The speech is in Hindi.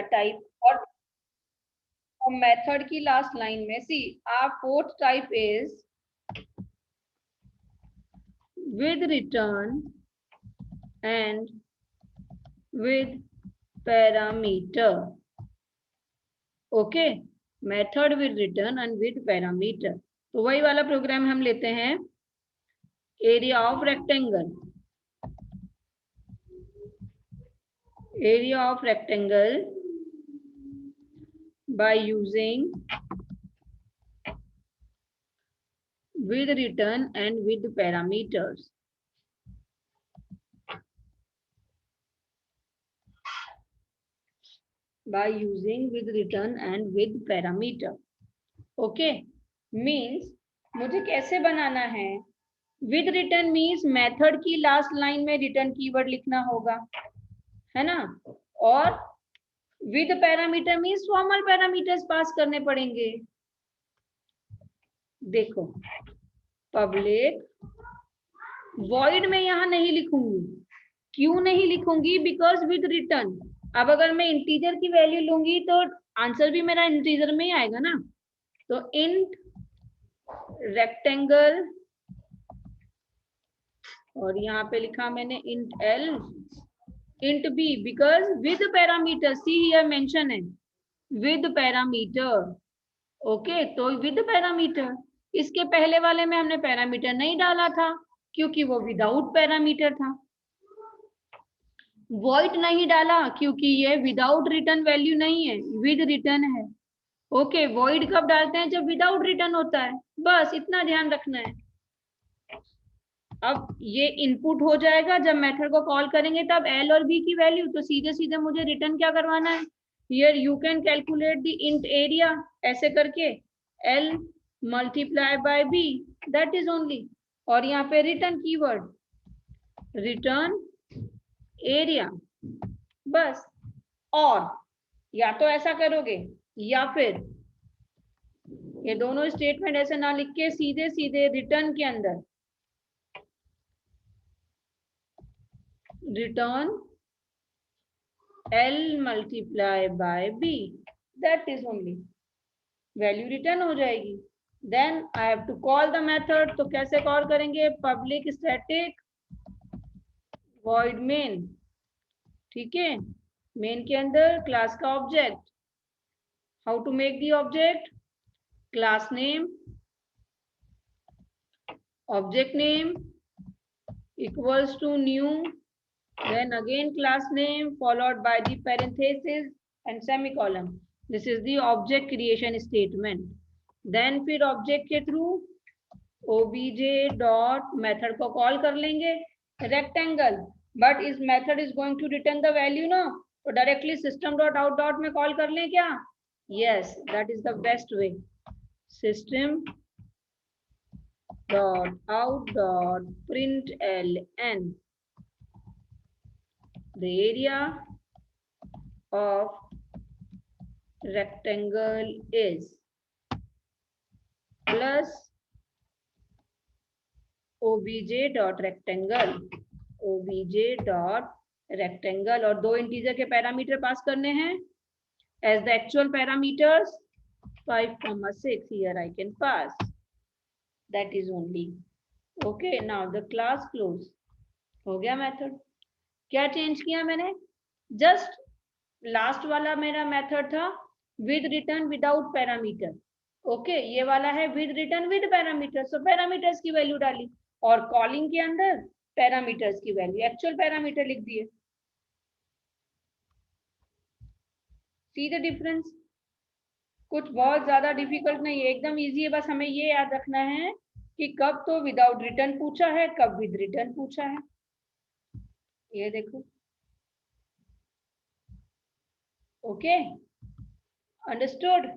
टाइप और मेथड की लास्ट लाइन में see our fourth type is with return and with parameter. Okay, method with return and with parameter. तो वही वाला प्रोग्राम हम लेते हैं, area of rectangle, area of rectangle by using with return and with parameters. By using with return and with parameter. Okay, means मुझे कैसे बनाना है, with return means मेथड की लास्ट लाइन में रिटर्न कीवर्ड लिखना होगा, है ना, और with parameter means formal parameters pass करने पड़ेंगे. देखो, पब्लिक वॉइड में यहां नहीं लिखूंगी. क्यों नहीं लिखूंगी? Because with return. अब अगर मैं इंटीजर की वैल्यू लूंगी तो आंसर भी मेरा इंटीजर में ही आएगा ना. तो इंट रेक्टेंगल, और यहाँ पे लिखा मैंने int L, int B, because with parameter. See here mention है विद पैरामीटर. ओके, तो विद पैरामीटर. इसके पहले वाले में हमने पैरामीटर नहीं डाला था क्योंकि वो विदाउट पैरामीटर था. वॉइड नहीं डाला क्योंकि ये विदाउट रिटर्न वैल्यू नहीं है, विद रिटर्न है. ओके, वॉइड कब डालते हैं? जब विदाउट रिटर्न होता है. बस इतना ध्यान रखना है. अब ये इनपुट हो जाएगा जब मेथड को कॉल करेंगे, तब एल और बी की वैल्यू. तो सीधे सीधे मुझे रिटर्न क्या करवाना है? Here you can calculate the int area ऐसे करके, L multiply by B, that is only. और यहाँ पे रिटर्न कीवर्ड, रिटर्न एरिया, बस. और या तो ऐसा करोगे या फिर ये दोनों स्टेटमेंट ऐसे ना लिख के सीधे सीधे रिटर्न के अंदर return L multiply by B, that is only, value return हो जाएगी. Then I have to call the method. तो कैसे कॉल करेंगे? Public static void main. ठीक है, मेन के अंदर क्लास का object. How to make the object? Class name, object name equals to new, then again class name followed by the parenthesis and semicolon. This is the object creation statement. Then फिर ऑब्जेक्ट के थ्रू obj dot मेथड को कॉल कर लेंगे rectangle, but this method is going to return the value ना, तो directly system dot out dot में कॉल कर लें क्या? Yes, that is the best way. System dot out dot println the area of rectangle is plus obj dot rectangle, obj dot rectangle. और दो इंटीजर के पैरामीटर पास करने हैं as the actual parameters 5,6. here I can pass, that is only. okay, now the class close. हो गया मेथड. क्या चेंज किया मैंने? जस्ट लास्ट वाला मेरा मेथड था with return without parameter. Okay, ये वाला है with return with parameter. So parameters की वैल्यू डाली और कॉलिंग के अंदर पैरामीटर्स की वैल्यू, एक्चुअल पैरामीटर लिख दिए. See the difference? कुछ बहुत ज्यादा डिफिकल्ट नहीं है, एकदम इजी है. बस हमें ये याद रखना है कि कब तो विदाउट रिटर्न पूछा है, कब विद रिटर्न पूछा है. ये देखो. Okay, understood?